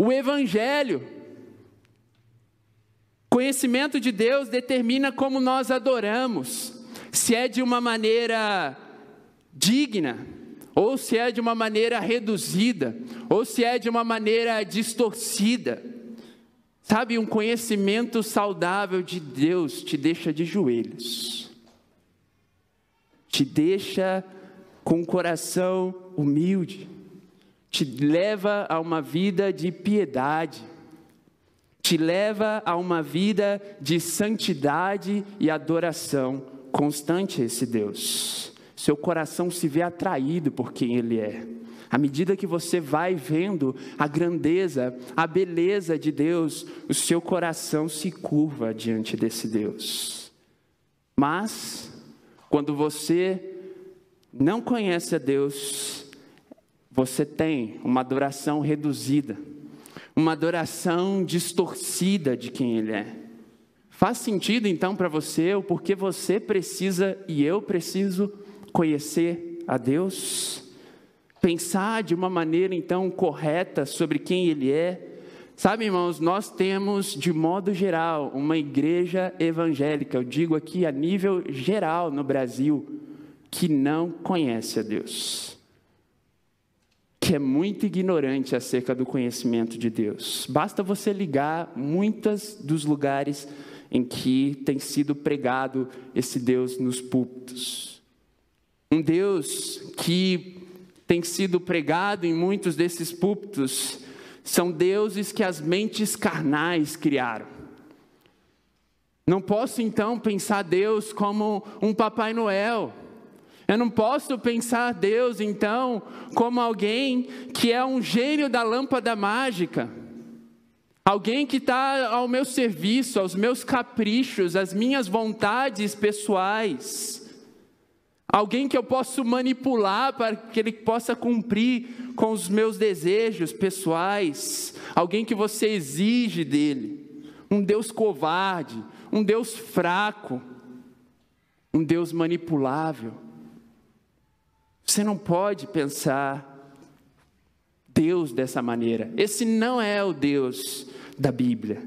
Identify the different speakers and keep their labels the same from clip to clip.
Speaker 1: o Evangelho. Conhecimento de Deus determina como nós adoramos, se é de uma maneira digna, ou se é de uma maneira reduzida, ou se é de uma maneira distorcida. Sabe, um conhecimento saudável de Deus te deixa de joelhos, te deixa com um coração humilde, te leva a uma vida de piedade, te leva a uma vida de santidade e adoração constante a esse Deus. Seu coração se vê atraído por quem Ele é. À medida que você vai vendo a grandeza, a beleza de Deus, o seu coração se curva diante desse Deus. Mas, quando você não conhece a Deus, você tem uma adoração reduzida, uma adoração distorcida de quem Ele é. Faz sentido então para você o porquê você precisa e eu preciso conhecer a Deus? Pensar de uma maneira então correta sobre quem Ele é? Sabe, irmãos, nós temos de modo geral uma igreja evangélica, eu digo aqui a nível geral no Brasil, que não conhece a Deus, que é muito ignorante acerca do conhecimento de Deus. Basta você ligar muitos dos lugares em que tem sido pregado esse Deus nos púlpitos. Um Deus que tem sido pregado em muitos desses púlpitos são deuses que as mentes carnais criaram. Não posso então pensar Deus como um Papai Noel. Eu não posso pensar Deus então como alguém que é um gênio da lâmpada mágica. Alguém que está ao meu serviço, aos meus caprichos, às minhas vontades pessoais. Alguém que eu posso manipular para que Ele possa cumprir com os meus desejos pessoais. Alguém que você exige dele. Um Deus covarde, um Deus fraco, um Deus manipulável. Você não pode pensar Deus dessa maneira. Esse não é o Deus da Bíblia.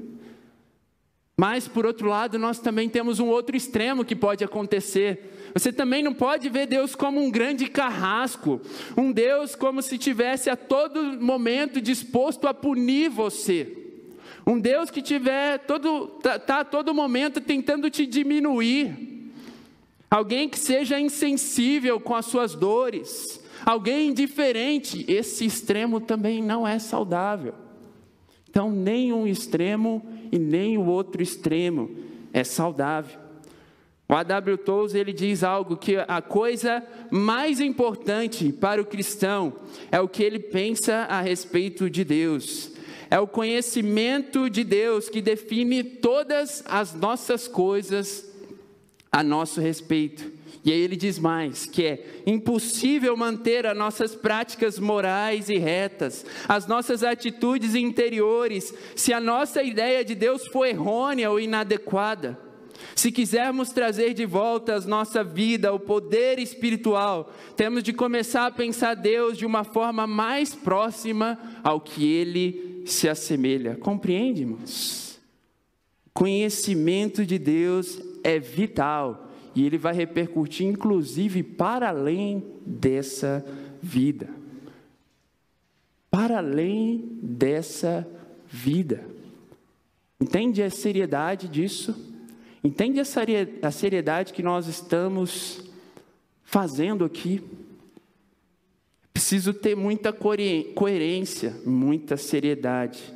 Speaker 1: Mas, por outro lado, nós também temos um outro extremo que pode acontecer. Você também não pode ver Deus como um grande carrasco, um Deus como se estivesse a todo momento disposto a punir você. Um Deus que está a todo momento tentando te diminuir. Alguém que seja insensível com as suas dores. Alguém indiferente. Esse extremo também não é saudável. Então, nem um extremo e nem o outro extremo é saudável. O A.W. Tozer, ele diz algo que a coisa mais importante para o cristão é o que ele pensa a respeito de Deus. É o conhecimento de Deus que define todas as nossas coisas a nosso respeito. E aí ele diz mais, que é impossível manter as nossas práticas morais e retas, as nossas atitudes interiores, se a nossa ideia de Deus for errônea ou inadequada. Se quisermos trazer de volta a nossa vida, o poder espiritual, temos de começar a pensar Deus de uma forma mais próxima ao que Ele se assemelha. Compreende, irmãos? Conhecimento de Deus é vital e ele vai repercutir inclusive para além dessa vida. Para além dessa vida. Entende a seriedade disso? Entende a seriedade que nós estamos fazendo aqui? Preciso ter muita coerência, muita seriedade.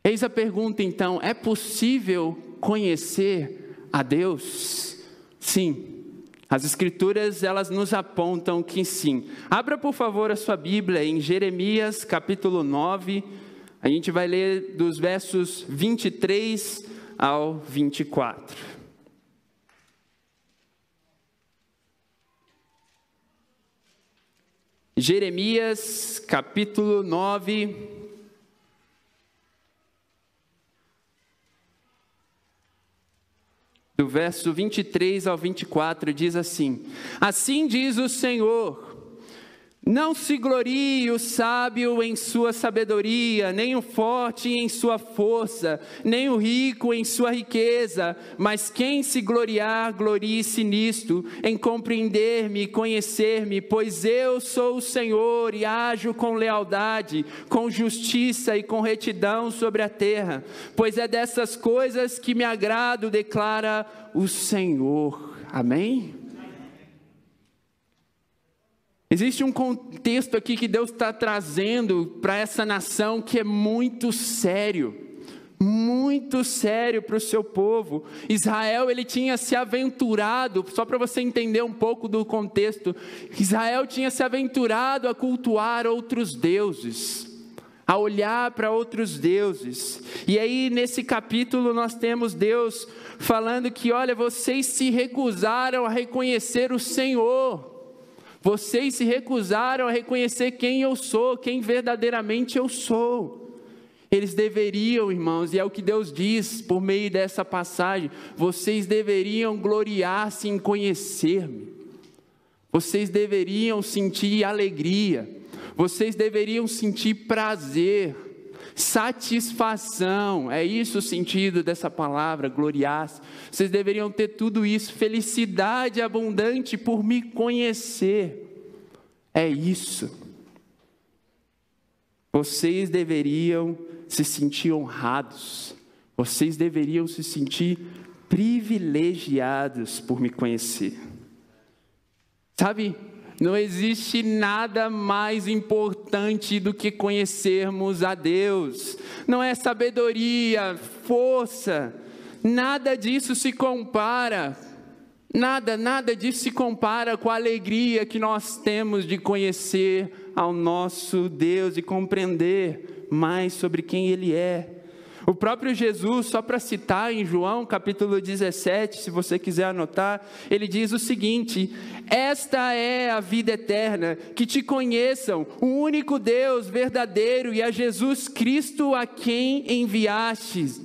Speaker 1: Eis a pergunta então, é possível conhecer a Deus? Sim, as Escrituras elas nos apontam que sim. Abra por favor a sua Bíblia em Jeremias capítulo 9, a gente vai ler dos versos 23 ao 24. Jeremias capítulo 9, do verso 23 ao 24, diz assim: Assim diz o Senhor, Não se glorie o sábio em sua sabedoria, nem o forte em sua força, nem o rico em sua riqueza, mas quem se gloriar, glorie-se nisto, em compreender-me e conhecer-me, pois eu sou o Senhor e ajo com lealdade, com justiça e com retidão sobre a terra, pois é dessas coisas que me agrado, declara o Senhor. Amém? Existe um contexto aqui que Deus está trazendo para essa nação que é muito sério para o seu povo. Israel, ele tinha se aventurado, só para você entender um pouco do contexto, Israel tinha se aventurado a cultuar outros deuses, a olhar para outros deuses. E aí nesse capítulo nós temos Deus falando que, olha, vocês se recusaram a reconhecer o Senhor. Vocês se recusaram a reconhecer quem eu sou, quem verdadeiramente eu sou. Eles deveriam, irmãos, e é o que Deus diz por meio dessa passagem, vocês deveriam gloriar-se em conhecer-me. Vocês deveriam sentir alegria. Vocês deveriam sentir prazer, satisfação. É isso o sentido dessa palavra, gloriar-se. Vocês deveriam ter tudo isso, felicidade abundante por me conhecer. É isso. Vocês deveriam se sentir honrados. Vocês deveriam se sentir privilegiados por me conhecer. Sabe, não existe nada mais importante do que conhecermos a Deus. Não é sabedoria, força, nada disso se compara. Nada disso se compara com a alegria que nós temos de conhecer ao nosso Deus e compreender mais sobre quem Ele é. O próprio Jesus, só para citar em João capítulo 17, se você quiser anotar, ele diz o seguinte: esta é a vida eterna, que te conheçam, o único Deus verdadeiro e a Jesus Cristo a quem enviastes.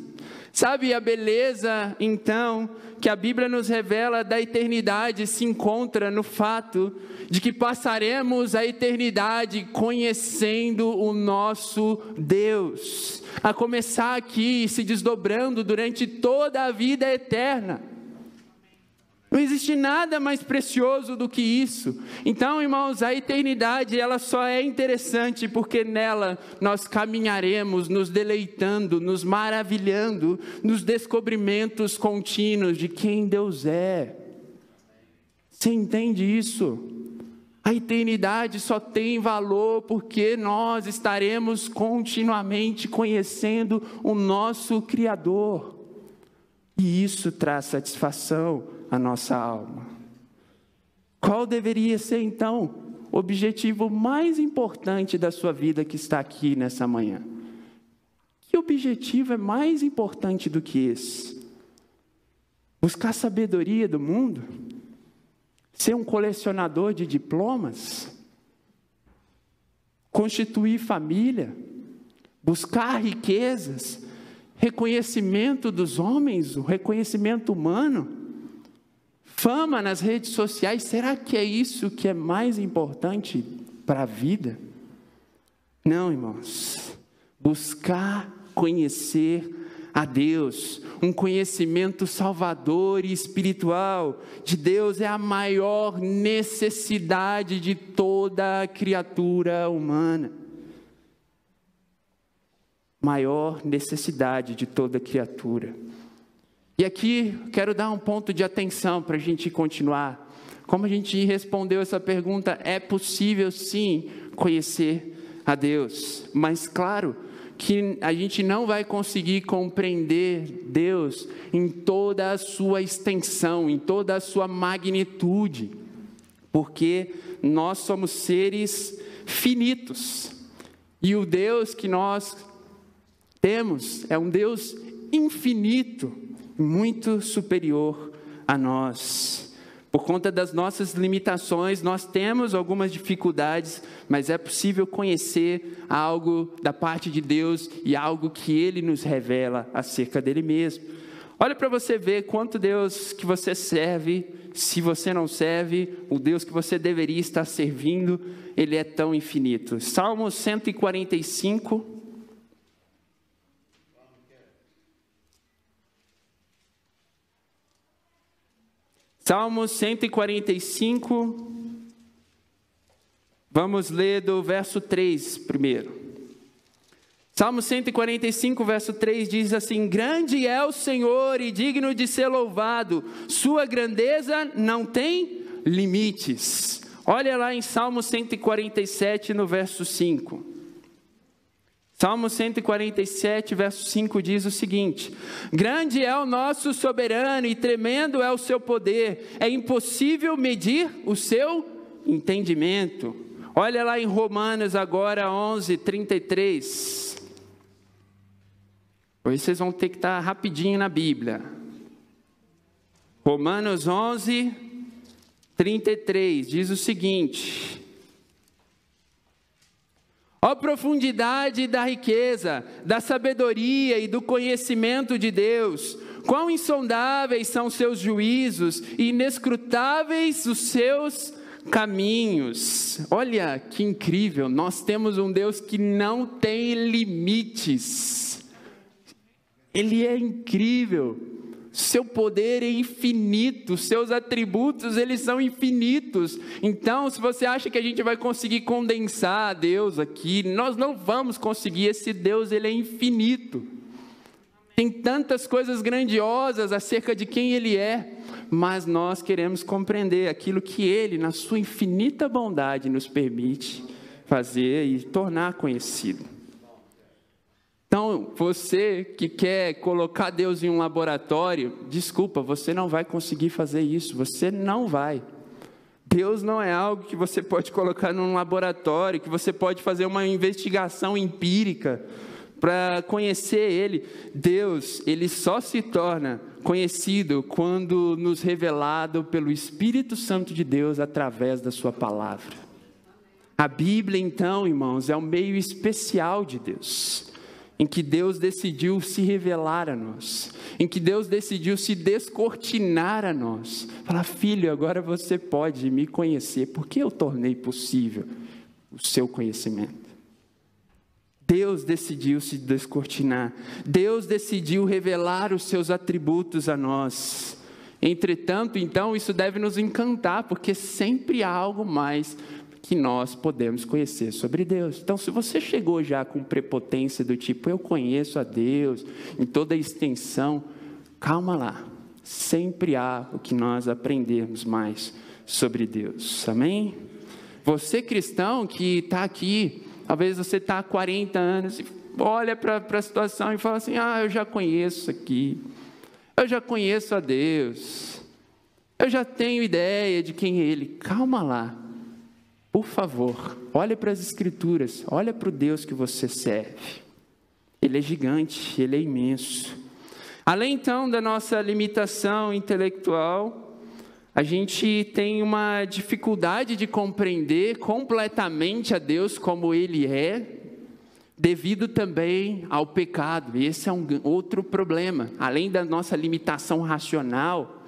Speaker 1: Sabe, a beleza, então, que a Bíblia nos revela da eternidade se encontra no fato de que passaremos a eternidade conhecendo o nosso Deus, a começar aqui, se desdobrando durante toda a vida eterna. Não existe nada mais precioso do que isso. Então, irmãos, a eternidade, ela só é interessante porque nela nós caminharemos nos deleitando, nos maravilhando, nos descobrimentos contínuos de quem Deus é. Você entende isso? A eternidade só tem valor porque nós estaremos continuamente conhecendo o nosso Criador. E isso traz satisfação à nossa alma. Qual deveria ser, então, o objetivo mais importante da sua vida que está aqui nessa manhã? Que objetivo é mais importante do que esse? Buscar sabedoria do mundo? Ser um colecionador de diplomas? Constituir família? Buscar riquezas? Reconhecimento dos homens? O reconhecimento humano? Fama nas redes sociais? Será que é isso que é mais importante para a vida? Não, irmãos. Buscar conhecer a Deus, um conhecimento salvador e espiritual de Deus é a maior necessidade de toda a criatura humana. Maior necessidade de toda criatura. E aqui quero dar um ponto de atenção para a gente continuar. Como a gente respondeu essa pergunta, é possível sim conhecer a Deus, mas claro que a gente não vai conseguir compreender Deus em toda a sua extensão, em toda a sua magnitude, porque nós somos seres finitos, e o Deus que nós temos é um Deus infinito, muito superior a nós. Por conta das nossas limitações, nós temos algumas dificuldades, mas é possível conhecer algo da parte de Deus e algo que Ele nos revela acerca dele mesmo. Olha para você ver quanto Deus que você serve, se você não serve, o Deus que você deveria estar servindo, Ele é tão infinito. Salmo 145. Salmo 145, vamos ler do verso 3 primeiro. Salmo 145, verso 3 diz assim: grande é o Senhor e digno de ser louvado, sua grandeza não tem limites. Olha lá em Salmo 147, no verso 5. Salmo 147, verso 5 diz o seguinte: grande é o nosso soberano e tremendo é o seu poder, é impossível medir o seu entendimento. Olha lá em Romanos agora 11, 33. Hoje vocês vão ter que estar rapidinho na Bíblia. Romanos 11, 33 diz o seguinte: ó profundidade da riqueza, da sabedoria e do conhecimento de Deus, quão insondáveis são seus juízos e inescrutáveis os seus caminhos. Olha que incrível, nós temos um Deus que não tem limites. Ele é incrível, seu poder é infinito, seus atributos eles são infinitos. Então, se você acha que a gente vai conseguir condensar Deus aqui, nós não vamos conseguir. Esse Deus ele é infinito, tem tantas coisas grandiosas acerca de quem Ele é, mas nós queremos compreender aquilo que Ele, na sua infinita bondade, nos permite fazer e tornar conhecido. Então, você que quer colocar Deus em um laboratório, desculpa, você não vai conseguir fazer isso, você não vai. Deus não é algo que você pode colocar num laboratório, que você pode fazer uma investigação empírica para conhecer Ele. Deus, Ele só se torna conhecido quando nos revelado pelo Espírito Santo de Deus através da sua palavra. A Bíblia, então, irmãos, é um meio especial de Deus, em que Deus decidiu se revelar a nós, em que Deus decidiu se descortinar a nós, falar: filho, agora você pode me conhecer, porque eu tornei possível o seu conhecimento. Deus decidiu se descortinar, Deus decidiu revelar os seus atributos a nós. Entretanto, então, isso deve nos encantar, porque sempre há algo mais que nós podemos conhecer sobre Deus. Então, se você chegou já com prepotência do tipo: eu conheço a Deus em toda a extensão, calma lá, sempre há o que nós aprendermos mais sobre Deus, amém? Você cristão que está aqui, talvez você está há 40 anos e olha para a situação e fala assim: eu já conheço aqui, eu já conheço a Deus, eu já tenho ideia de quem é Ele. Calma lá, por favor, olha para as Escrituras, olha para o Deus que você serve. Ele é gigante, Ele é imenso. Além então da nossa limitação intelectual, a gente tem uma dificuldade de compreender completamente a Deus como Ele é, devido também ao pecado. Esse é um outro problema. Além da nossa limitação racional,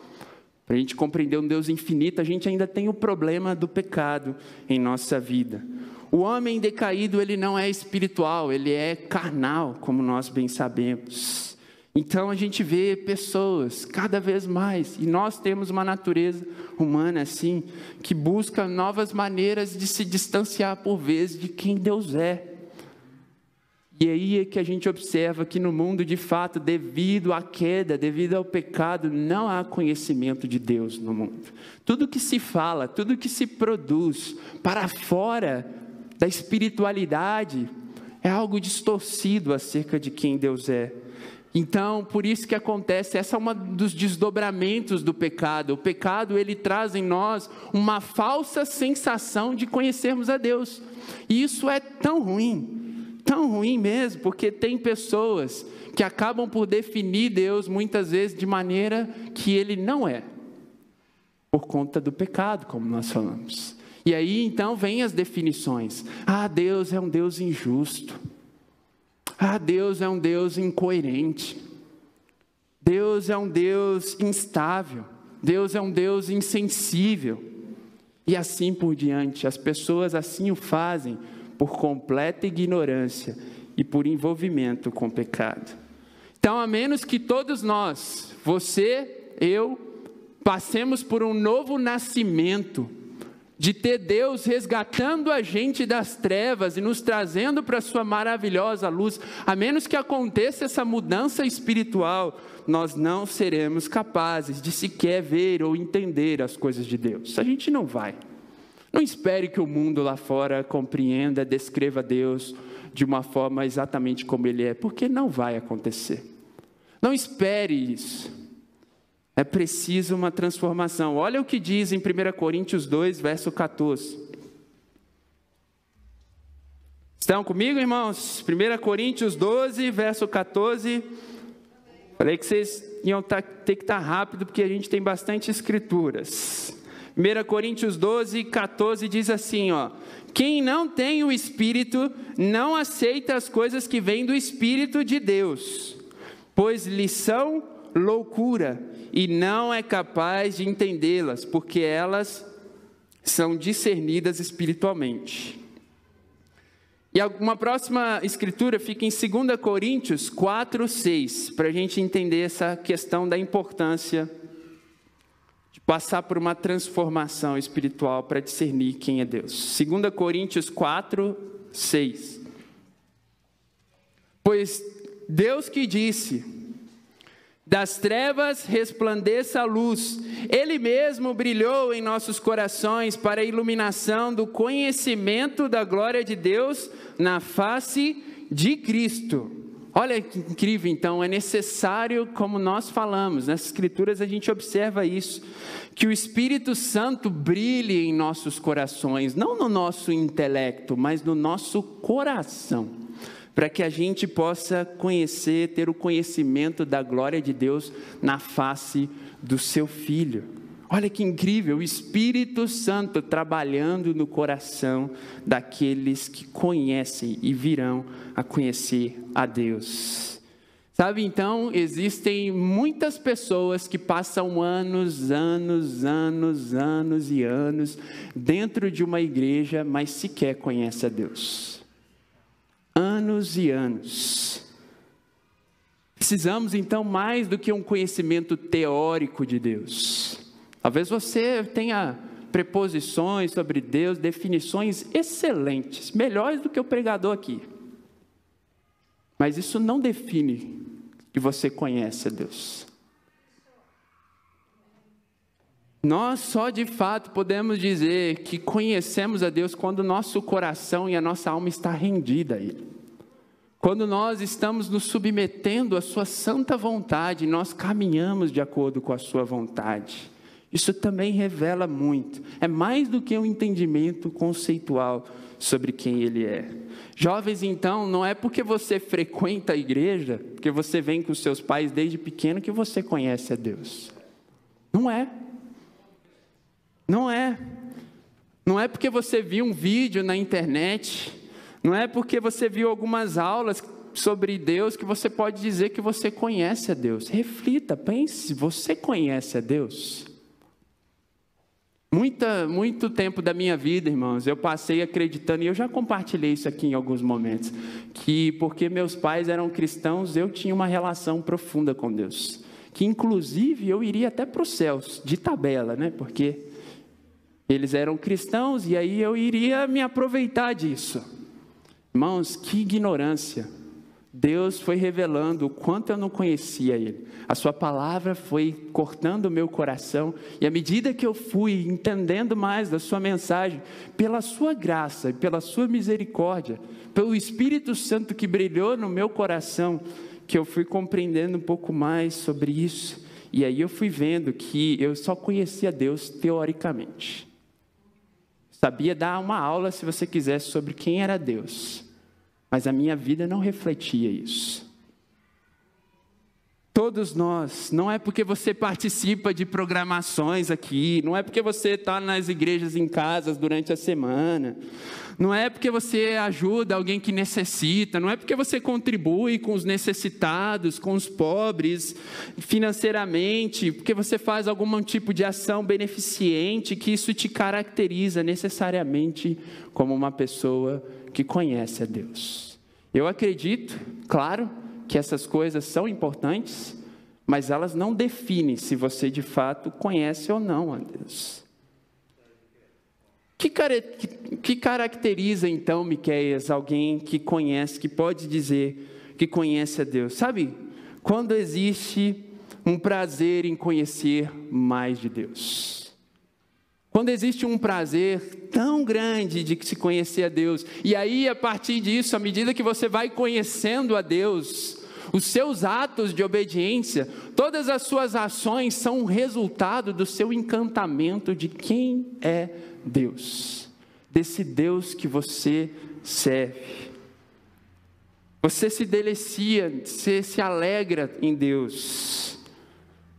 Speaker 1: para a gente compreender um Deus infinito, a gente ainda tem o problema do pecado em nossa vida. O homem decaído, ele não é espiritual, ele é carnal, como nós bem sabemos. Então a gente vê pessoas cada vez mais, e nós temos uma natureza humana assim, que busca novas maneiras de se distanciar por vezes de quem Deus é. E aí é que a gente observa que no mundo, de fato, devido à queda, devido ao pecado, não há conhecimento de Deus no mundo. Tudo que se fala, tudo que se produz para fora da espiritualidade é algo distorcido acerca de quem Deus é. Então, por isso que acontece, essa é uma dos desdobramentos do pecado. O pecado, ele traz em nós uma falsa sensação de conhecermos a Deus. E isso é tão ruim mesmo, porque tem pessoas que acabam por definir Deus muitas vezes de maneira que Ele não é, por conta do pecado, como nós falamos. E aí então vem as definições: Deus é um Deus injusto, Deus é um Deus incoerente, Deus é um Deus instável, Deus é um Deus insensível, e assim por diante. As pessoas assim o fazem por completa ignorância e por envolvimento com o pecado. Então, a menos que todos nós, você, eu, passemos por um novo nascimento, de ter Deus resgatando a gente das trevas e nos trazendo para a sua maravilhosa luz, a menos que aconteça essa mudança espiritual, nós não seremos capazes de sequer ver ou entender as coisas de Deus. A gente não vai. Não espere que o mundo lá fora compreenda, descreva Deus de uma forma exatamente como Ele é, porque não vai acontecer. Não espere isso. É preciso uma transformação. Olha o que diz em 1 Coríntios 2, verso 14. Estão comigo, irmãos? 1 Coríntios 12, verso 14. Falei que vocês iam ter que estar rápido, porque a gente tem bastante escrituras. 1 Coríntios 12, 14 diz assim, ó: quem não tem o Espírito, não aceita as coisas que vêm do Espírito de Deus, pois lhe são loucura, e não é capaz de entendê-las, porque elas são discernidas espiritualmente. E uma próxima escritura fica em 2 Coríntios 4, 6, para a gente entender essa questão da importância de passar por uma transformação espiritual para discernir quem é Deus. 2 Coríntios 4, 6. Pois Deus que disse: das trevas resplandeça a luz, Ele mesmo brilhou em nossos corações para a iluminação do conhecimento da glória de Deus na face de Cristo. Olha que incrível, então, é necessário, como nós falamos, nas Escrituras a gente observa isso, que o Espírito Santo brilhe em nossos corações, não no nosso intelecto, mas no nosso coração, para que a gente possa conhecer, ter o conhecimento da glória de Deus na face do seu Filho. Olha que incrível, o Espírito Santo trabalhando no coração daqueles que conhecem e virão a conhecer a Deus. Sabe, então, existem muitas pessoas que passam anos e anos dentro de uma igreja, mas sequer conhecem a Deus. Anos e anos. Precisamos então mais do que um conhecimento teórico de Deus. Talvez você tenha preposições sobre Deus, definições excelentes, melhores do que o pregador aqui. Mas isso não define que você conhece a Deus. Nós só de fato podemos dizer que conhecemos a Deus quando o nosso coração e a nossa alma está rendida a Ele. Quando nós estamos nos submetendo à sua santa vontade, nós caminhamos de acordo com a sua vontade. Isso também revela muito. É mais do que um entendimento conceitual sobre quem Ele é. Jovens, então, não é porque você frequenta a igreja, porque você vem com seus pais desde pequeno, que você conhece a Deus. Não é. Não é. Não é porque você viu um vídeo na internet, não é porque você viu algumas aulas sobre Deus que você pode dizer que você conhece a Deus. Reflita, pense, você conhece a Deus? Muito tempo da minha vida, irmãos, eu passei acreditando, e eu já compartilhei isso aqui em alguns momentos, que porque meus pais eram cristãos, eu tinha uma relação profunda com Deus, que inclusive eu iria até para os céus, de tabela, né? Porque eles eram cristãos e aí eu iria me aproveitar disso. Irmãos, que ignorância. Deus foi revelando o quanto eu não conhecia Ele. A sua palavra foi cortando o meu coração, e à medida que eu fui entendendo mais da sua mensagem, pela sua graça e pela sua misericórdia, pelo Espírito Santo que brilhou no meu coração, que eu fui compreendendo um pouco mais sobre isso, e aí eu fui vendo que eu só conhecia Deus teoricamente. Sabia dar uma aula, se você quisesse, sobre quem era Deus, mas a minha vida não refletia isso. Todos nós, não é porque você participa de programações aqui, não é porque você está nas igrejas em casas durante a semana, não é porque você ajuda alguém que necessita, não é porque você contribui com os necessitados, com os pobres financeiramente, porque você faz algum tipo de ação beneficente, que isso te caracteriza necessariamente como uma pessoa que conhece a Deus. Eu acredito, claro, que essas coisas são importantes, mas elas não definem se você de fato conhece ou não a Deus. Que caracteriza então, Miqueias, alguém que conhece, que pode dizer que conhece a Deus? Sabe, quando existe um prazer em conhecer mais de Deus. Quando existe um prazer tão grande de se conhecer a Deus, e aí a partir disso, à medida que você vai conhecendo a Deus, os seus atos de obediência, todas as suas ações são um resultado do seu encantamento de quem é Deus, desse Deus que você serve. Você se delicia, você se alegra em Deus,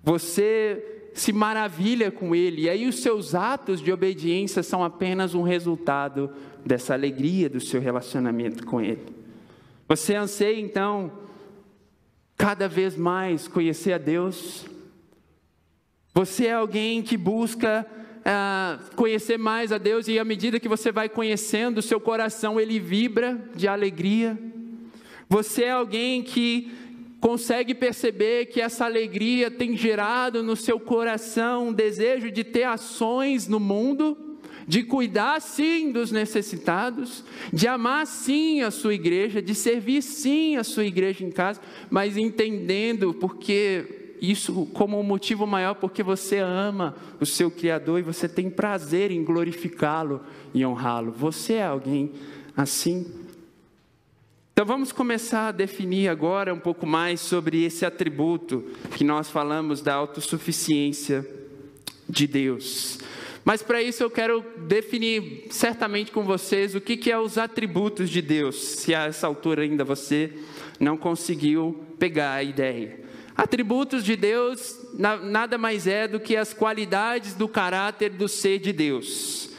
Speaker 1: você se maravilha com Ele, e aí os seus atos de obediência são apenas um resultado dessa alegria do seu relacionamento com Ele. Você anseia então cada vez mais conhecer a Deus? Você é alguém que busca conhecer mais a Deus, e à medida que você vai conhecendo, o seu coração ele vibra de alegria? Você é alguém que consegue perceber que essa alegria tem gerado no seu coração um desejo de ter ações no mundo, de cuidar sim dos necessitados, de amar sim a sua igreja, de servir sim a sua igreja em casa, mas entendendo porque isso como um motivo maior, porque você ama o seu Criador e você tem prazer em glorificá-lo e honrá-lo. Você é alguém assim? Então vamos começar a definir agora um pouco mais sobre esse atributo que nós falamos da autossuficiência de Deus. Mas para isso eu quero definir certamente com vocês o que é os atributos de Deus, se a essa altura ainda você não conseguiu pegar a ideia. Atributos de Deus nada mais é do que as qualidades do caráter do ser de Deus.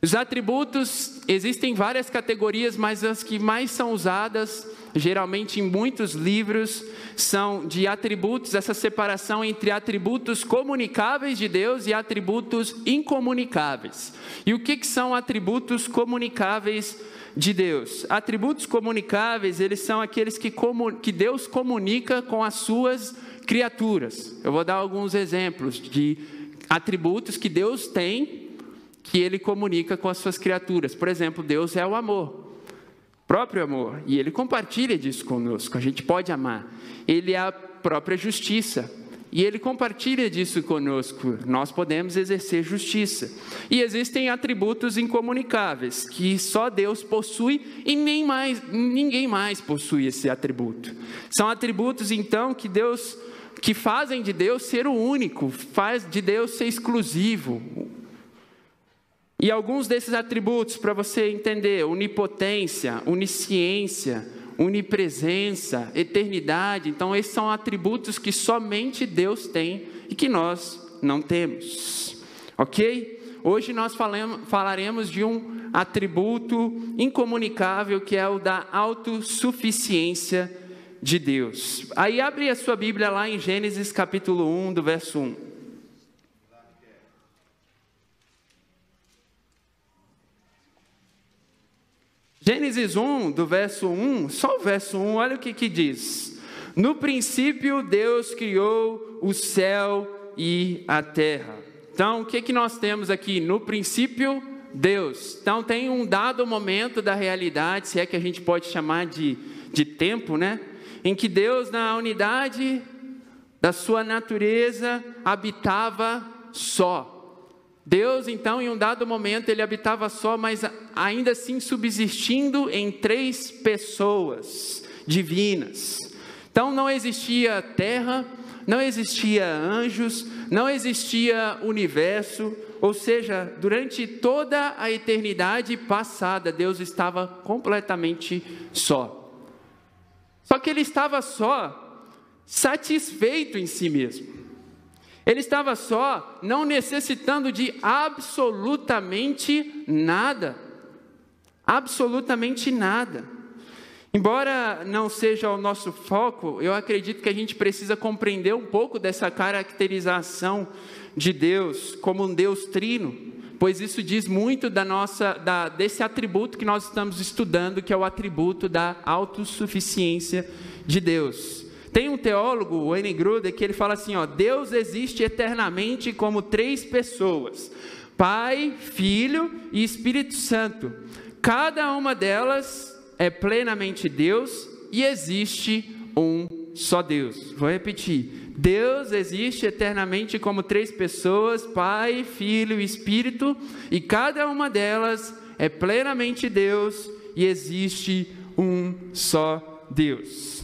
Speaker 1: Os atributos, existem várias categorias, mas as que mais são usadas, geralmente em muitos livros, são de atributos, essa separação entre atributos comunicáveis de Deus e atributos incomunicáveis. E o que são atributos comunicáveis de Deus? Atributos comunicáveis, eles são aqueles que Deus comunica com as suas criaturas. Eu vou dar alguns exemplos de atributos que Deus tem, que Ele comunica com as suas criaturas. Por exemplo, Deus é o amor, próprio amor, e Ele compartilha disso conosco, a gente pode amar. Ele é a própria justiça, e Ele compartilha disso conosco, nós podemos exercer justiça. E existem atributos incomunicáveis, que só Deus possui e ninguém mais possui esse atributo. São atributos então que fazem de Deus ser o único, faz de Deus ser exclusivo. E alguns desses atributos, para você entender: onipotência, onisciência, onipresença, eternidade. Então esses são atributos que somente Deus tem e que nós não temos, ok? Hoje nós falaremos de um atributo incomunicável, que é o da autossuficiência de Deus. Aí abre a sua Bíblia lá em Gênesis capítulo 1, do verso 1. Gênesis 1, do verso 1, só o verso 1, olha o que diz: no princípio Deus criou o céu e a terra. Então o que nós temos aqui? No princípio Deus. Então tem um dado momento da realidade, se é que a gente pode chamar de tempo, né? Em que Deus, na unidade da sua natureza, habitava só. Deus, então, em um dado momento, Ele habitava só, mas ainda assim subsistindo em 3 pessoas divinas. Então, não existia terra, não existia anjos, não existia universo, ou seja, durante toda a eternidade passada, Deus estava completamente só. Só que Ele estava só, satisfeito em si mesmo. Ele estava só, não necessitando de absolutamente nada. Absolutamente nada. Embora não seja o nosso foco, eu acredito que a gente precisa compreender um pouco dessa caracterização de Deus como um Deus trino, pois isso diz muito desse atributo que nós estamos estudando, que é o atributo da autossuficiência de Deus. Tem um teólogo, o Wayne Grudem, que ele fala assim, Deus existe eternamente como 3 pessoas, Pai, Filho e Espírito Santo. Cada uma delas é plenamente Deus e existe um só Deus. Vou repetir. Deus existe eternamente como 3 pessoas, Pai, Filho e Espírito, e cada uma delas é plenamente Deus e existe um só Deus.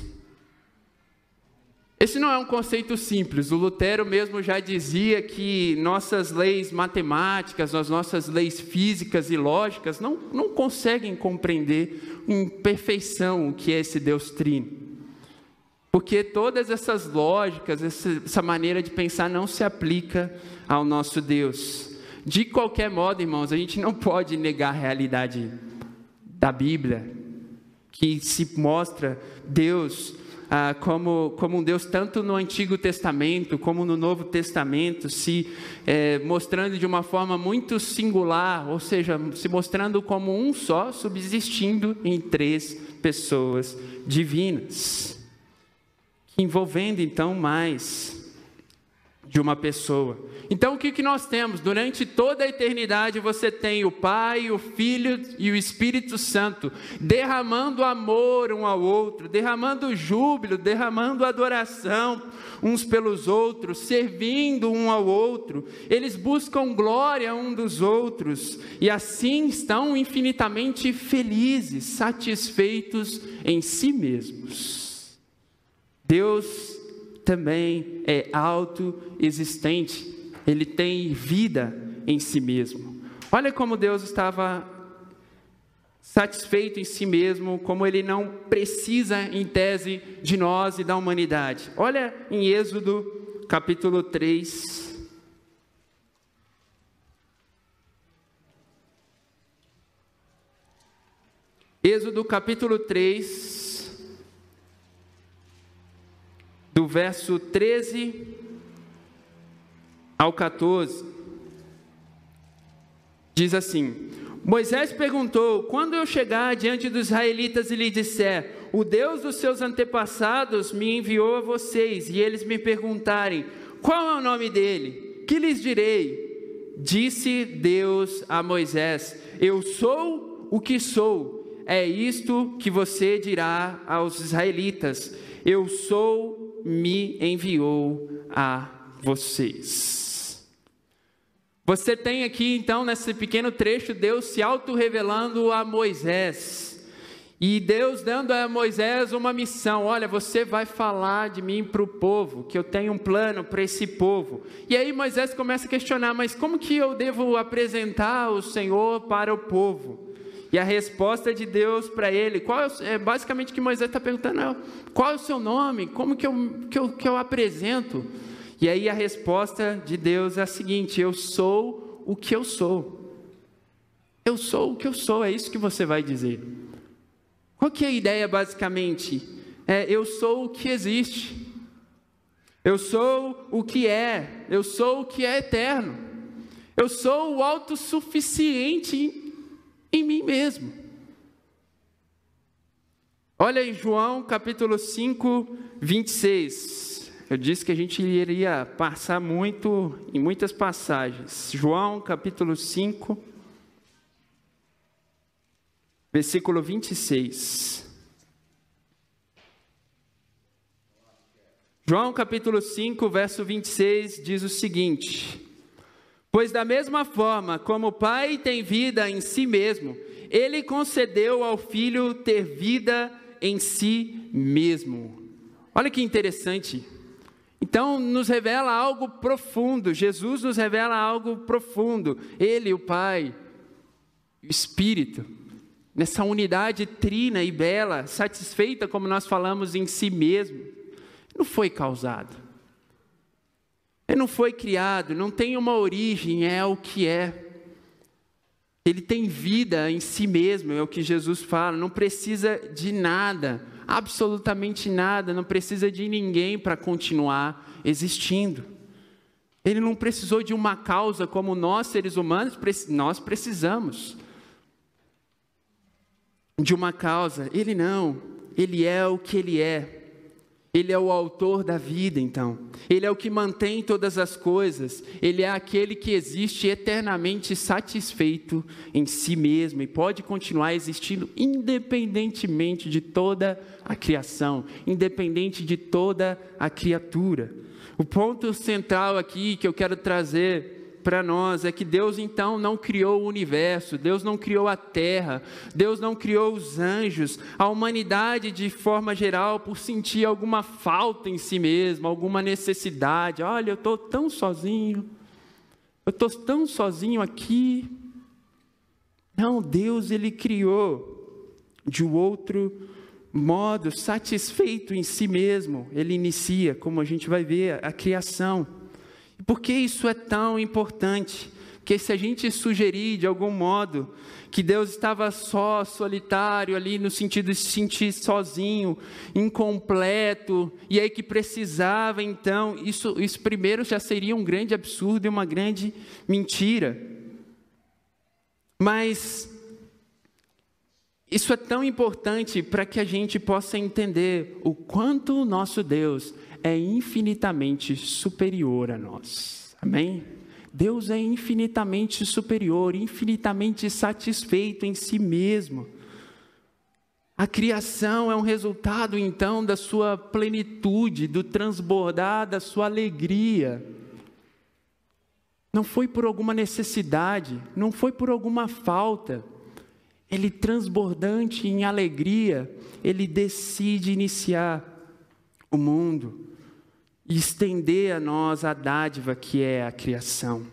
Speaker 1: Esse não é um conceito simples. O Lutero mesmo já dizia que nossas leis matemáticas, as nossas leis físicas e lógicas não conseguem compreender em perfeição o que é esse Deus trino. Porque todas essas lógicas, essa maneira de pensar não se aplica ao nosso Deus. De qualquer modo, irmãos, a gente não pode negar a realidade da Bíblia, que se mostra Deus como um Deus tanto no Antigo Testamento como no Novo Testamento, mostrando de uma forma muito singular, ou seja, se mostrando como um só, subsistindo em 3 pessoas divinas, envolvendo então mais de uma pessoa. Então o que nós temos? Durante toda a eternidade você tem o Pai, o Filho e o Espírito Santo derramando amor um ao outro, derramando júbilo, derramando adoração uns pelos outros, servindo um ao outro. Eles buscam glória um dos outros e assim estão infinitamente felizes, satisfeitos em si mesmos. Deus também é autoexistente, ele tem vida em si mesmo. Olha como Deus estava satisfeito em si mesmo, como ele não precisa, em tese, de nós e da humanidade. Olha em Êxodo, capítulo 3. Êxodo, capítulo 3. Do verso 13 ao 14, diz assim: Moisés perguntou: quando eu chegar diante dos israelitas e lhe disser, o Deus dos seus antepassados me enviou a vocês, e eles me perguntarem, qual é o nome dele? Que lhes direi? Disse Deus a Moisés: eu sou o que sou. É isto que você dirá aos israelitas: eu sou, me enviou a vocês. Você tem aqui então nesse pequeno trecho Deus se auto-revelando a Moisés, e Deus dando a Moisés uma missão: olha, você vai falar de mim para o povo, que eu tenho um plano para esse povo. E aí Moisés começa a questionar: mas como que eu devo apresentar o Senhor para o povo? E a resposta de Deus para ele, basicamente o que Moisés está perguntando: qual é o seu nome? Como que eu apresento? E aí a resposta de Deus é a seguinte: eu sou o que eu sou. Eu sou o que eu sou, é isso que você vai dizer. Qual que é a ideia basicamente? Eu sou o que existe. Eu sou o que é. Eu sou o que é eterno. Eu sou o autossuficiente em mim mesmo. Olha em João capítulo 5, 26. Eu disse que a gente iria passar em muitas passagens. João capítulo 5, versículo 26. João capítulo 5, verso 26 diz o seguinte: pois da mesma forma como o Pai tem vida em si mesmo, Ele concedeu ao Filho ter vida em si mesmo. Olha que interessante. Então nos revela algo profundo, Jesus nos revela algo profundo. Ele, o Pai, o Espírito, nessa unidade trina e bela, satisfeita, como nós falamos, em si mesmo. não foi causado. Ele não foi criado, não tem uma origem, é o que é. Ele tem vida em si mesmo, é o que Jesus fala, não precisa de nada, absolutamente nada, não precisa de ninguém para continuar existindo. Ele não precisou de uma causa como nós, seres humanos, nós precisamos de uma causa. Ele não, ele é o que ele é. Ele é o autor da vida, então. Ele é o que mantém todas as coisas. Ele é aquele que existe eternamente satisfeito em si mesmo e pode continuar existindo independentemente de toda a criação, independente de toda a criatura. O ponto central aqui que eu quero trazer para nós é que Deus então não criou o universo, Deus não criou a terra, Deus não criou os anjos, a humanidade de forma geral por sentir alguma falta em si mesmo, alguma necessidade. Olha, eu estou tão sozinho aqui. Não, Deus ele criou de um outro modo, satisfeito em si mesmo. Ele inicia, como a gente vai ver, a criação. Por que isso é tão importante? Porque se a gente sugerir de algum modo que Deus estava só, solitário ali, no sentido de se sentir sozinho, incompleto, e aí que precisava então, isso primeiro já seria um grande absurdo e uma grande mentira. Mas isso é tão importante para que a gente possa entender o quanto o nosso Deus é infinitamente superior a nós. Amém? Deus é infinitamente superior, infinitamente satisfeito em si mesmo. A criação é um resultado, então, da sua plenitude, do transbordar da sua alegria. Não foi por alguma necessidade, não foi por alguma falta. Ele, transbordante em alegria, ele decide iniciar o mundo e estender a nós a dádiva que é a criação.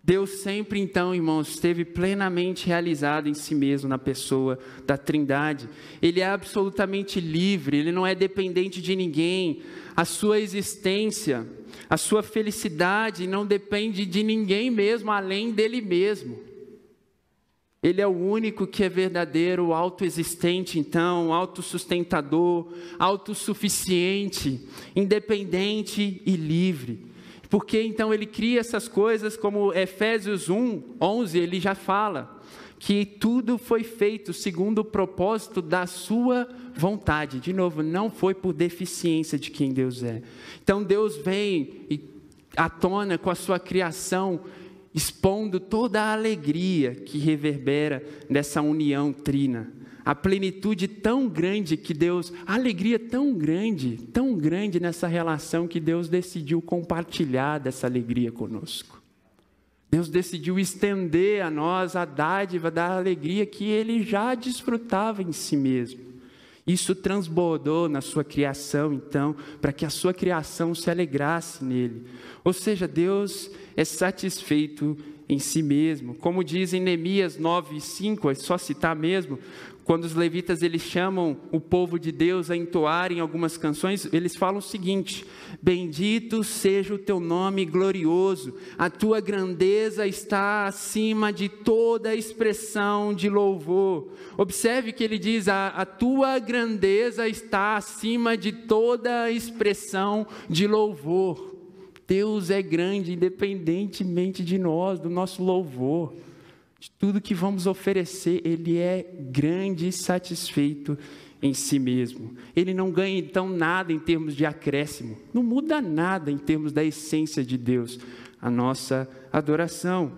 Speaker 1: Deus sempre então, irmãos, esteve plenamente realizado em si mesmo na pessoa da Trindade. Ele é absolutamente livre, ele não é dependente de ninguém. A sua existência, a sua felicidade não depende de ninguém mesmo, além dele mesmo. Ele é o único que é verdadeiro, autoexistente, então, autossustentador, autossuficiente, independente e livre. Porque então ele cria essas coisas, como Efésios 1:11, ele já fala que tudo foi feito segundo o propósito da sua vontade. De novo, não foi por deficiência de quem Deus é. Então Deus vem à tona com a sua criação, expondo toda a alegria que reverbera nessa união trina. A plenitude tão grande que Deus, a alegria tão grande nessa relação que Deus decidiu compartilhar dessa alegria conosco. Deus decidiu estender a nós a dádiva da alegria que Ele já desfrutava em si mesmo. Isso transbordou na sua criação, então, para que a sua criação se alegrasse nele. Ou seja, Deus é satisfeito em si mesmo. Como diz em Neemias 9:5, é só citar mesmo, quando os levitas eles chamam o povo de Deus a entoarem algumas canções, eles falam o seguinte: bendito seja o teu nome glorioso, a tua grandeza está acima de toda expressão de louvor. Observe que ele diz, a tua grandeza está acima de toda expressão de louvor. Deus é grande independentemente de nós, do nosso louvor, de tudo que vamos oferecer. Ele é grande e satisfeito em si mesmo. Ele não ganha então nada em termos de acréscimo, não muda nada em termos da essência de Deus, a nossa adoração.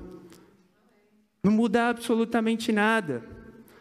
Speaker 1: Não muda absolutamente nada.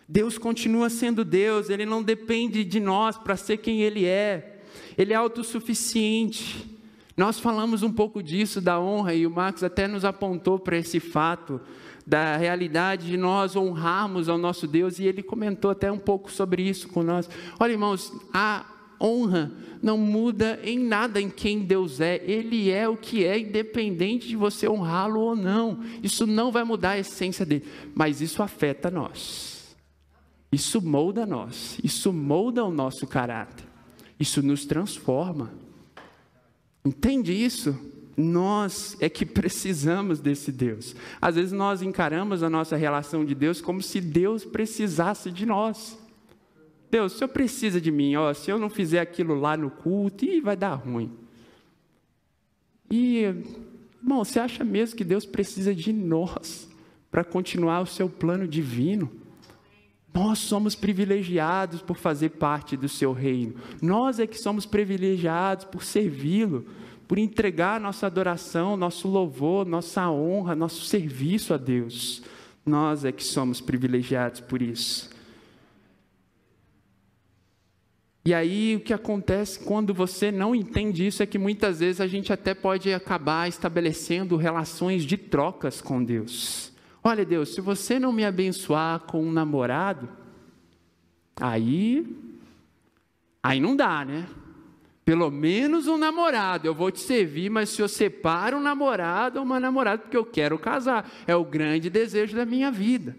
Speaker 1: Deus continua sendo Deus, Ele não depende de nós para ser quem Ele é. Ele é autossuficiente. Nós falamos um pouco disso, da honra, e o Marcos até nos apontou para esse fato, da realidade de nós honrarmos ao nosso Deus, e ele comentou até um pouco sobre isso com nós. Olha, irmãos, a honra não muda em nada em quem Deus é. Ele é o que é, independente de você honrá-lo ou não. Isso não vai mudar a essência dele, mas isso afeta nós. Isso molda nós, isso molda o nosso caráter, isso nos transforma. Entende isso? Nós é que precisamos desse Deus. Às vezes nós encaramos a nossa relação de Deus como se Deus precisasse de nós. Deus, o Senhor precisa de mim, se eu não fizer aquilo lá no culto, vai dar ruim. E, irmão, você acha mesmo que Deus precisa de nós para continuar o seu plano divino? Nós somos privilegiados por fazer parte do seu reino. Nós é que somos privilegiados por servi-lo, por entregar nossa adoração, nosso louvor, nossa honra, nosso serviço a Deus. Nós é que somos privilegiados por isso. E aí o que acontece quando você não entende isso é que muitas vezes a gente até pode acabar estabelecendo relações de trocas com Deus. Olha, Deus, se você não me abençoar com um namorado, aí não dá, né? Pelo menos um namorado, eu vou te servir, mas se eu separo um namorado ou uma namorada, porque eu quero casar, é o grande desejo da minha vida.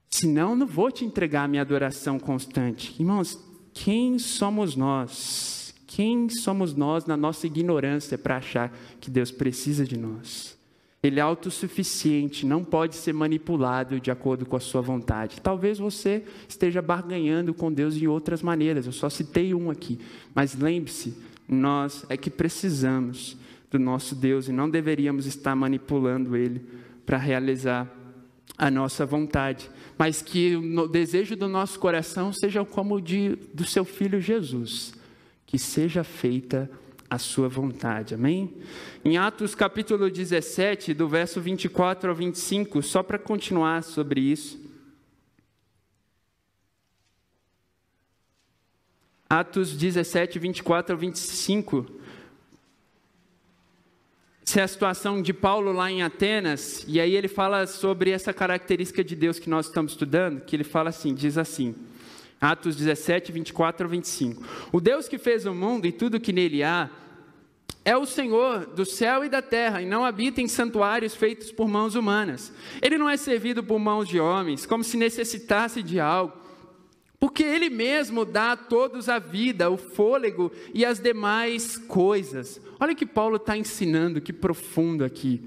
Speaker 1: Senão, não vou te entregar a minha adoração constante. Irmãos, quem somos nós? Quem somos nós na nossa ignorância para achar que Deus precisa de nós? Ele é autossuficiente, não pode ser manipulado de acordo com a sua vontade. Talvez você esteja barganhando com Deus de outras maneiras, eu só citei um aqui. Mas lembre-se, nós é que precisamos do nosso Deus e não deveríamos estar manipulando Ele para realizar a nossa vontade. Mas que o desejo do nosso coração seja como o do seu Filho Jesus, que seja feita a sua vontade, amém? Em Atos capítulo 17, do verso 24 ao 25, só para continuar sobre isso. Atos 17, 24 ao 25. Essa é a situação de Paulo lá em Atenas, e aí ele fala sobre essa característica de Deus que nós estamos estudando, que ele fala assim, diz assim, Atos 17, 24 ao 25. O Deus que fez o mundo e tudo que nele há, é o Senhor do céu e da terra, e não habita em santuários feitos por mãos humanas. Ele não é servido por mãos de homens, como se necessitasse de algo, porque Ele mesmo dá a todos a vida, o fôlego e as demais coisas. Olha o que Paulo está ensinando, que profundo aqui,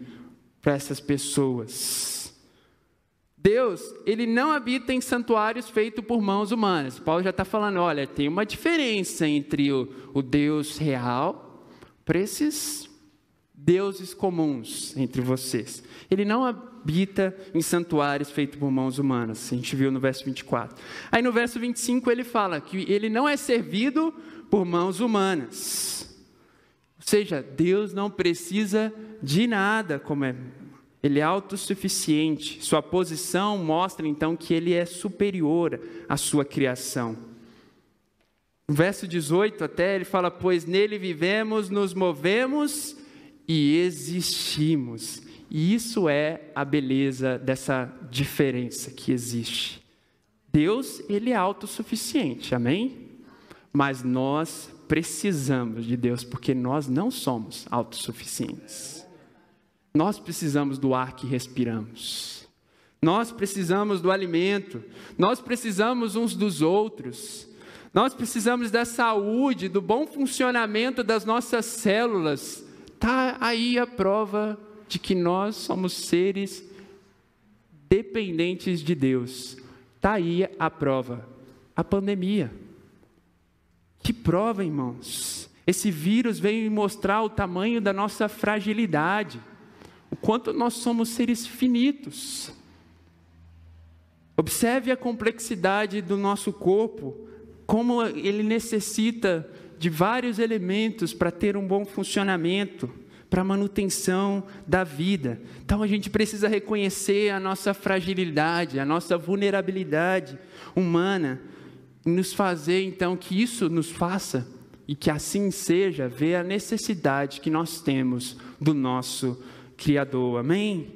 Speaker 1: para essas pessoas. Deus, Ele não habita em santuários feitos por mãos humanas. Paulo já está falando, olha, tem uma diferença entre o Deus real para esses deuses comuns entre vocês. Ele não habita em santuários feitos por mãos humanas, a gente viu no verso 24. Aí no verso 25 ele fala que ele não é servido por mãos humanas. Ou seja, Deus não precisa de nada, Ele é autossuficiente. Sua posição mostra então que Ele é superior à sua criação. No verso 18 até, ele fala, pois nele vivemos, nos movemos e existimos. E isso é a beleza dessa diferença que existe. Deus, Ele é autossuficiente, amém? Mas nós precisamos de Deus, porque nós não somos autossuficientes. Nós precisamos do ar que respiramos. Nós precisamos do alimento. Nós precisamos uns dos outros. Nós precisamos da saúde, do bom funcionamento das nossas células. Está aí a prova de que nós somos seres dependentes de Deus. Está aí a prova, a pandemia. Que prova, irmãos? Esse vírus veio mostrar o tamanho da nossa fragilidade, o quanto nós somos seres finitos. Observe a complexidade do nosso corpo, como ele necessita de vários elementos para ter um bom funcionamento, para a manutenção da vida. Então a gente precisa reconhecer a nossa fragilidade, a nossa vulnerabilidade humana, e nos fazer então que isso nos faça, e que assim seja, ver a necessidade que nós temos do nosso Criador, amém?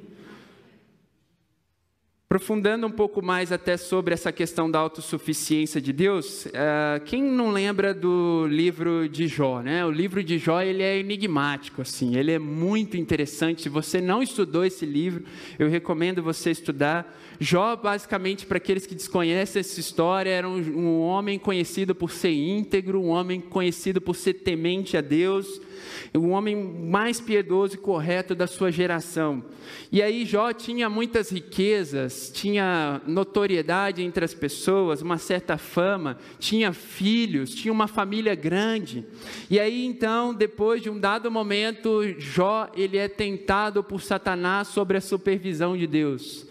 Speaker 1: Aprofundando um pouco mais até sobre essa questão da autossuficiência de Deus, quem não lembra do livro de Jó, né? O livro de Jó, ele é enigmático, assim, ele é muito interessante. Se você não estudou esse livro, eu recomendo você estudar. Jó, basicamente, para aqueles que desconhecem essa história, era um homem conhecido por ser íntegro, um homem conhecido por ser temente a Deus, o homem mais piedoso e correto da sua geração. E aí Jó tinha muitas riquezas, tinha notoriedade entre as pessoas, uma certa fama, tinha filhos, tinha uma família grande. E aí então, depois de um dado momento, Jó, ele é tentado por Satanás sobre a supervisão de Deus.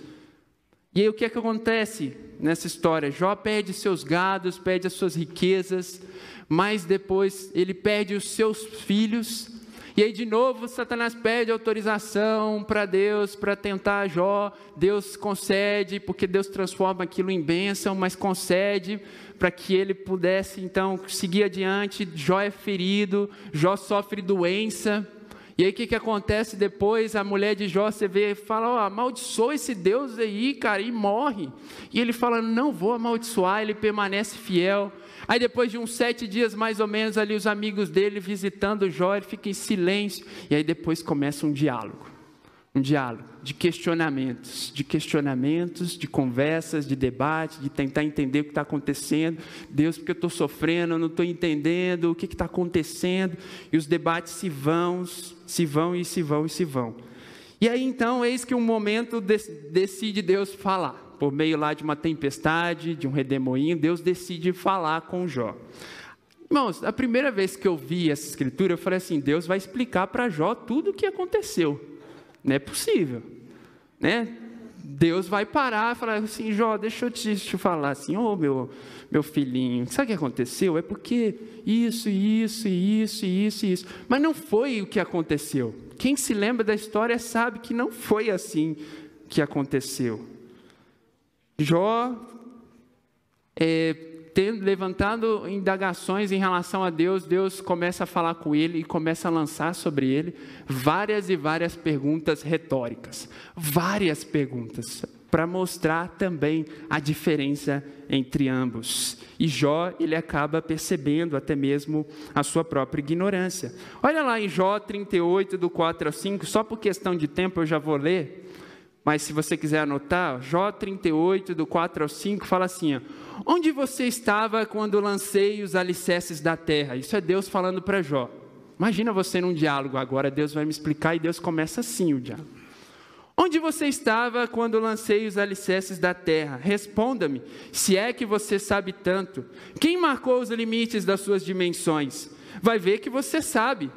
Speaker 1: E aí o que é que acontece nessa história? Jó perde seus gados, perde as suas riquezas, mas depois ele perde os seus filhos. E aí de novo Satanás pede autorização para Deus, para tentar Jó. Deus concede, porque Deus transforma aquilo em bênção, mas concede para que ele pudesse então seguir adiante. Jó é ferido, Jó sofre doença. E aí o que acontece depois? A mulher de Jó, você vê, fala, amaldiçoa esse Deus aí, cara, e morre. E ele fala, não vou amaldiçoar, ele permanece fiel. Aí depois de uns 7 dias mais ou menos, ali os amigos dele visitando Jó, ele fica em silêncio. E aí depois começa um diálogo de questionamentos, de conversas, de debate, de tentar entender o que está acontecendo. Deus, porque eu estou sofrendo, eu não estou entendendo o que está acontecendo. E os debates se vão. E aí então, eis que um momento decide Deus falar. Por meio lá de uma tempestade, de um redemoinho, Deus decide falar com Jó. Irmãos, a primeira vez que eu vi essa escritura, eu falei assim, Deus vai explicar para Jó tudo o que aconteceu. Não é possível, né? Deus vai parar e falar assim, Jó, deixa eu te falar assim, meu filhinho, sabe o que aconteceu? É porque isso. Mas não foi o que aconteceu. Quem se lembra da história sabe que não foi assim que aconteceu. Jó, levantando indagações em relação a Deus, Deus começa a falar com ele e começa a lançar sobre ele várias e várias perguntas retóricas. Várias perguntas, para mostrar também a diferença entre ambos. E Jó, ele acaba percebendo até mesmo a sua própria ignorância. Olha lá em Jó 38, do 4 ao 5, só por questão de tempo eu já vou ler. Mas se você quiser anotar, Jó 38, do 4 ao 5, fala assim, onde você estava quando lancei os alicerces da terra? Isso é Deus falando para Jó. Imagina você num diálogo agora, Deus vai me explicar e Deus começa assim o diálogo. Onde você estava quando lancei os alicerces da terra? Responda-me, se é que você sabe tanto. Quem marcou os limites das suas dimensões? Vai ver que você sabe.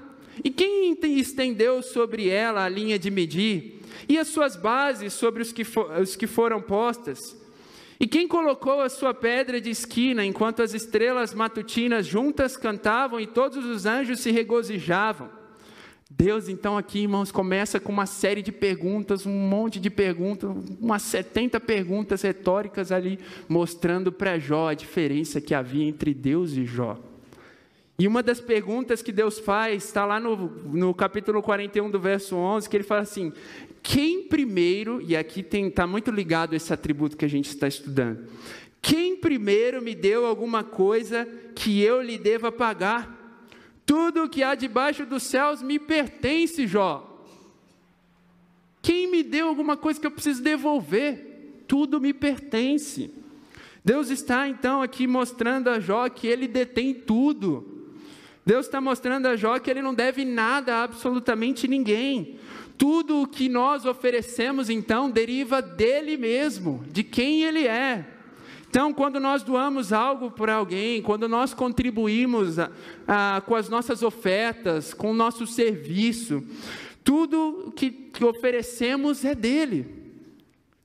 Speaker 1: E quem estendeu sobre ela a linha de medir? E as suas bases sobre os que foram postas? E quem colocou a sua pedra de esquina, enquanto as estrelas matutinas juntas cantavam e todos os anjos se regozijavam? Deus, então, aqui, irmãos, começa com uma série de perguntas, um monte de perguntas, umas 70 perguntas retóricas ali, mostrando para Jó a diferença que havia entre Deus e Jó. E uma das perguntas que Deus faz, está lá no capítulo 41 do verso 11, que ele fala assim, quem primeiro, e aqui está muito ligado esse atributo que a gente está estudando, quem primeiro me deu alguma coisa que eu lhe deva pagar? Tudo o que há debaixo dos céus me pertence, Jó. Quem me deu alguma coisa que eu preciso devolver? Tudo me pertence. Deus está então aqui mostrando a Jó que ele detém tudo. Deus está mostrando a Jó que ele não deve nada a absolutamente ninguém. Tudo o que nós oferecemos, então, deriva dele mesmo, de quem ele é. Então, quando nós doamos algo para alguém, quando nós contribuímos com as nossas ofertas, com o nosso serviço, tudo que oferecemos é dele.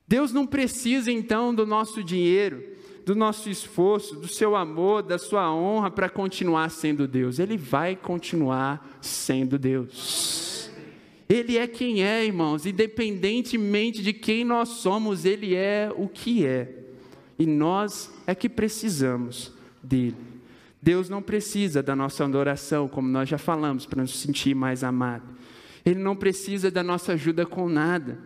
Speaker 1: Deus não precisa, então, do nosso dinheiro, do nosso esforço, do seu amor, da sua honra para continuar sendo Deus. Ele vai continuar sendo Deus. Ele é quem é, irmãos, independentemente de quem nós somos, ele é o que é. E nós é que precisamos dele. Deus não precisa da nossa adoração, como nós já falamos, para nos sentir mais amados. Ele não precisa da nossa ajuda com nada.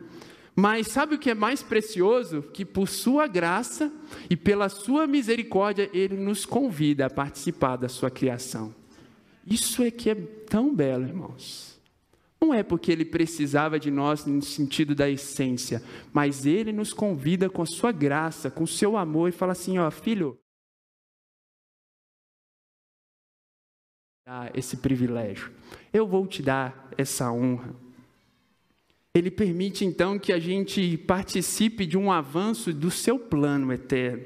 Speaker 1: Mas sabe o que é mais precioso? Que por sua graça e pela sua misericórdia, Ele nos convida a participar da sua criação. Isso é que é tão belo, irmãos. Não é porque Ele precisava de nós no sentido da essência, mas Ele nos convida com a sua graça, com o seu amor e fala assim, ó, filho, esse privilégio, eu vou te dar essa honra. Ele permite então que a gente participe de um avanço do seu plano eterno,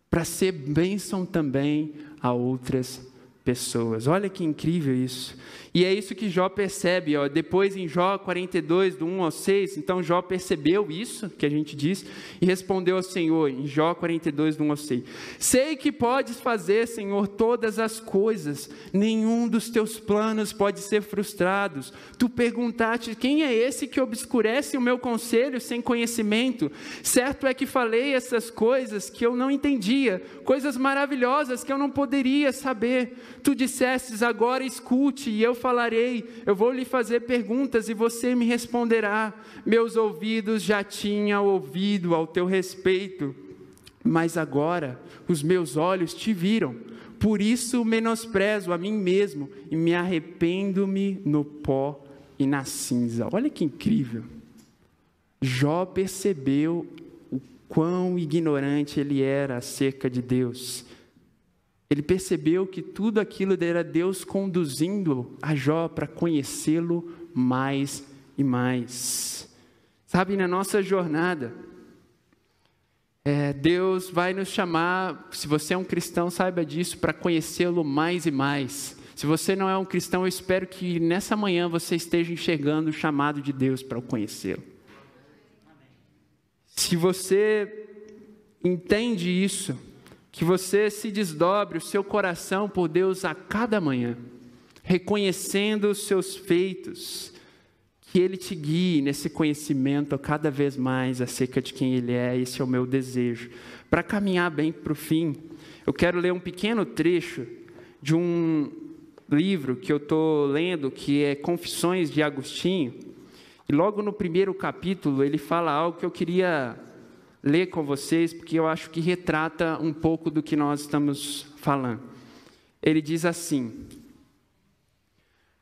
Speaker 1: para ser bênção também a outras pessoas. Olha que incrível isso. E é isso que Jó percebe, ó. Depois em Jó 42, do 1 ao 6, então Jó percebeu isso que a gente diz e respondeu ao Senhor, em Jó 42, do 1 ao 6. Sei que podes fazer, Senhor, todas as coisas, nenhum dos teus planos pode ser frustrado. Tu perguntaste, quem é esse que obscurece o meu conselho sem conhecimento? Certo é que falei essas coisas que eu não entendia, coisas maravilhosas que eu não poderia saber. Tu dissestes, agora escute e eu falarei, eu vou lhe fazer perguntas e você me responderá. Meus ouvidos já tinham ouvido ao teu respeito, mas agora os meus olhos te viram. Por isso menosprezo a mim mesmo e me arrependo-me no pó e na cinza. Olha que incrível. Jó percebeu o quão ignorante ele era acerca de Deus. Ele percebeu que tudo aquilo era Deus conduzindo a Jó para conhecê-lo mais e mais. Sabe, na nossa jornada, Deus vai nos chamar, se você é um cristão, saiba disso, para conhecê-lo mais e mais. Se você não é um cristão, eu espero que nessa manhã você esteja enxergando o chamado de Deus para o conhecê-lo. Se você entende isso, que você se desdobre o seu coração por Deus a cada manhã, reconhecendo os seus feitos, que Ele te guie nesse conhecimento cada vez mais acerca de quem Ele é. Esse é o meu desejo. Para caminhar bem para o fim, eu quero ler um pequeno trecho de um livro que eu estou lendo, que é Confissões de Agostinho, e logo no primeiro capítulo ele fala algo que eu queria ler com vocês, porque eu acho que retrata um pouco do que nós estamos falando. Ele diz assim: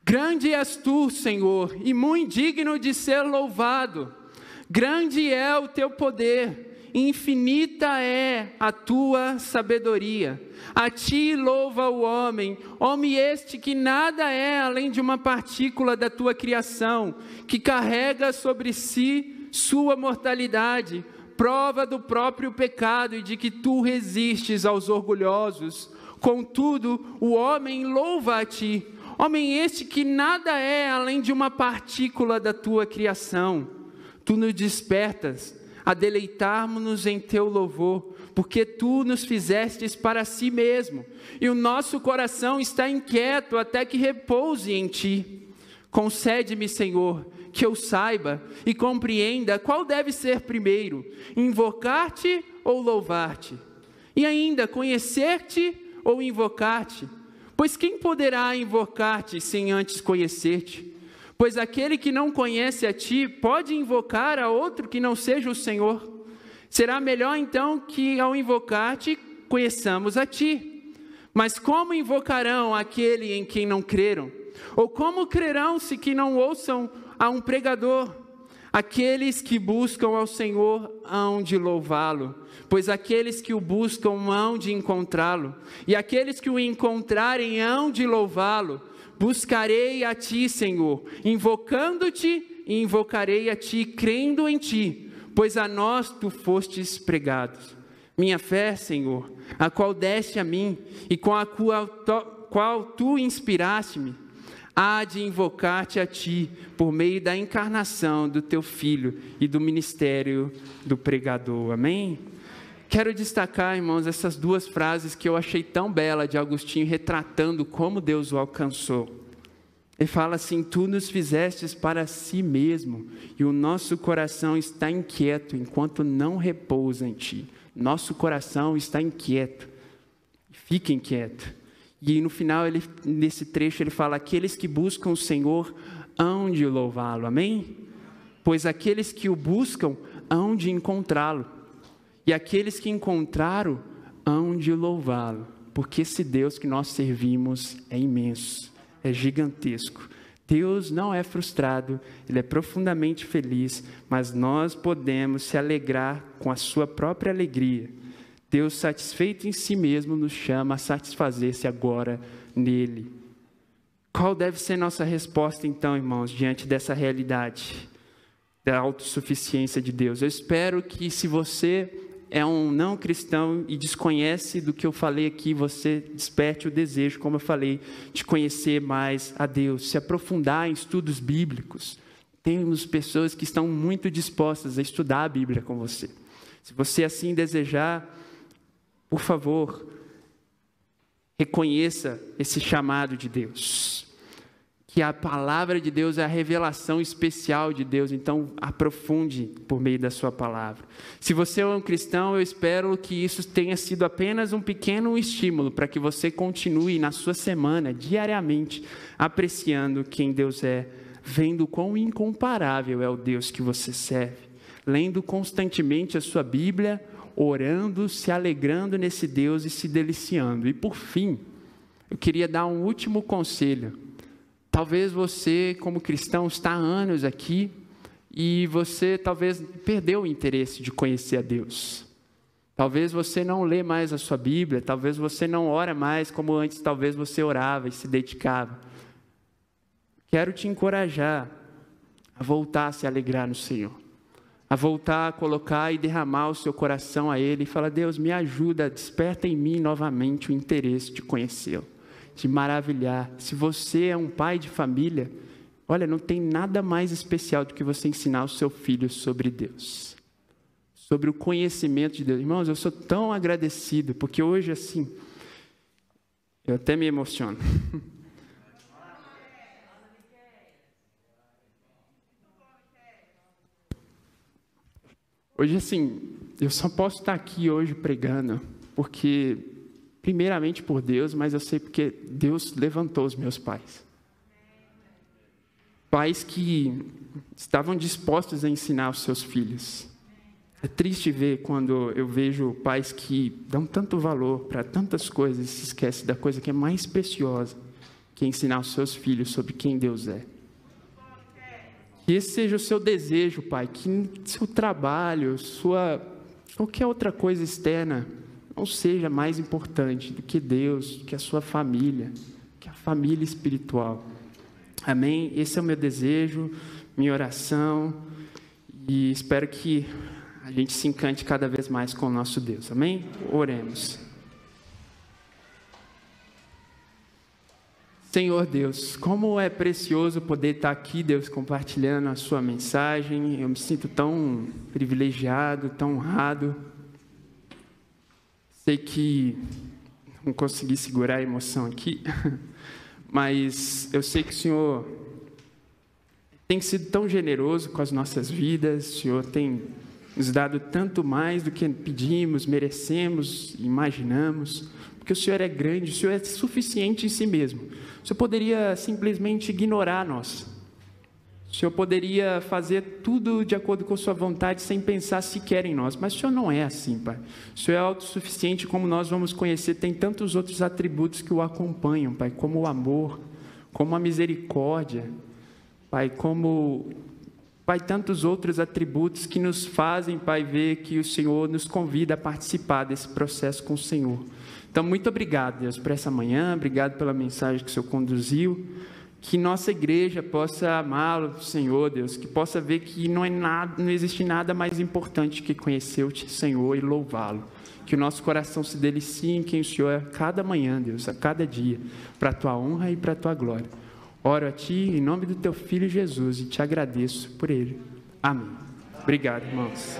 Speaker 1: grande és tu, Senhor, e muito digno de ser louvado. Grande é o teu poder, infinita é a tua sabedoria. A ti louva o homem, homem este que nada é além de uma partícula da tua criação, que carrega sobre si sua mortalidade, prova do próprio pecado e de que tu resistes aos orgulhosos. Contudo, o homem louva a ti, homem este que nada é além de uma partícula da tua criação. Tu nos despertas a deleitarmos-nos em teu louvor, porque tu nos fizestes para si mesmo, e o nosso coração está inquieto até que repouse em ti. Concede-me, Senhor, que eu saiba e compreenda qual deve ser primeiro, invocar-te ou louvar-te, e ainda conhecer-te ou invocar-te, pois quem poderá invocar-te sem antes conhecer-te? Pois aquele que não conhece a ti pode invocar a outro que não seja o Senhor. Será melhor então que ao invocar-te conheçamos a ti. Mas como invocarão aquele em quem não creram? Ou como crerão se que não ouçam a um pregador? Aqueles que buscam ao Senhor hão de louvá-lo, pois aqueles que o buscam hão de encontrá-lo, e aqueles que o encontrarem hão de louvá-lo. Buscarei a ti, Senhor, invocando-te, e invocarei a ti, crendo em ti, pois a nós tu fostes pregado. Minha fé, Senhor, a qual deste a mim, e com a qual tu inspiraste-me, há de invocar-te a ti, por meio da encarnação do teu Filho e do ministério do pregador. Amém? Quero destacar, irmãos, essas duas frases que eu achei tão bela de Agostinho, retratando como Deus o alcançou. Ele fala assim: tu nos fizestes para si mesmo, e o nosso coração está inquieto, enquanto não repousa em ti. Nosso coração está inquieto, fica inquieto. E no final, nesse trecho, ele fala: aqueles que buscam o Senhor hão de louvá-lo, amém? pois aqueles que o buscam hão de encontrá-lo, e aqueles que encontraram hão de louvá-lo, porque esse Deus que nós servimos é imenso, é gigantesco. Deus não é frustrado, Ele é profundamente feliz, mas nós podemos se alegrar com a sua própria alegria. Deus, satisfeito em si mesmo, nos chama a satisfazer-se agora nele. Qual deve ser nossa resposta, então, irmãos, diante dessa realidade da autossuficiência de Deus? Eu espero que, se você é um não cristão e desconhece do que eu falei aqui, você desperte o desejo, como eu falei, de conhecer mais a Deus, se aprofundar em estudos bíblicos. Temos pessoas que estão muito dispostas a estudar a Bíblia com você. Se você assim desejar, por favor, reconheça esse chamado de Deus. Que a palavra de Deus é a revelação especial de Deus, então aprofunde por meio da sua palavra. Se você é um cristão, eu espero que isso tenha sido apenas um pequeno estímulo para que você continue na sua semana, diariamente, apreciando quem Deus é, vendo quão incomparável é o Deus que você serve, lendo constantemente a sua Bíblia, orando, se alegrando nesse Deus e se deliciando. E por fim, eu queria dar um último conselho. Talvez você, como cristão, está há anos aqui e você talvez perdeu o interesse de conhecer a Deus. Talvez você não lê mais a sua Bíblia, talvez você não ora mais como antes, talvez você orava e se dedicava. Quero te encorajar a voltar a se alegrar no Senhor, a voltar a colocar e derramar o seu coração a Ele e falar: Deus, me ajuda, desperta em mim novamente o interesse de conhecê-lo, de maravilhar. Se você é um pai de família, olha, não tem nada mais especial do que você ensinar o seu filho sobre Deus, sobre o conhecimento de Deus. Irmãos, eu sou tão agradecido, porque hoje, assim, eu até me emociono. Hoje, assim, eu só posso estar aqui hoje pregando, porque primeiramente por Deus, mas eu sei porque Deus levantou os meus pais. Pais que estavam dispostos a ensinar os seus filhos. É triste ver quando eu vejo pais que dão tanto valor para tantas coisas e se esquecem da coisa que é mais preciosa, que é ensinar os seus filhos sobre quem Deus é. Que esse seja o seu desejo, Pai, que seu trabalho, qualquer outra coisa externa não seja mais importante do que Deus, que a sua família, que a família espiritual. Amém? Esse é o meu desejo, minha oração, e espero que a gente se encante cada vez mais com o nosso Deus. Amém? Oremos. Senhor Deus, como é precioso poder estar aqui, Deus, compartilhando a sua mensagem. Eu me sinto tão privilegiado, tão honrado. Sei que não consegui segurar a emoção aqui, mas eu sei que o Senhor tem sido tão generoso com as nossas vidas, o Senhor tem nos dado tanto mais do que pedimos, merecemos, imaginamos, porque o Senhor é grande, o Senhor é suficiente em si mesmo. O Senhor poderia simplesmente ignorar nós. O Senhor poderia fazer tudo de acordo com a sua vontade, sem pensar sequer em nós. Mas o Senhor não é assim, Pai. O Senhor é autossuficiente, como nós vamos conhecer. Tem tantos outros atributos que o acompanham, Pai, como o amor, como a misericórdia, Pai, Pai, tantos outros atributos que nos fazem, Pai, ver que o Senhor nos convida a participar desse processo com o Senhor. Então, muito obrigado, Deus, por essa manhã. Obrigado pela mensagem que o Senhor conduziu. Que nossa igreja possa amá-lo, Senhor, Deus, que possa ver que não existe nada mais importante que conhecer o Senhor e louvá-lo. Que o nosso coração se delicie em quem o Senhor é a cada manhã, Deus, a cada dia, para a tua honra e para a tua glória. Oro a ti em nome do teu Filho Jesus e te agradeço por ele. Amém. Obrigado, irmãos.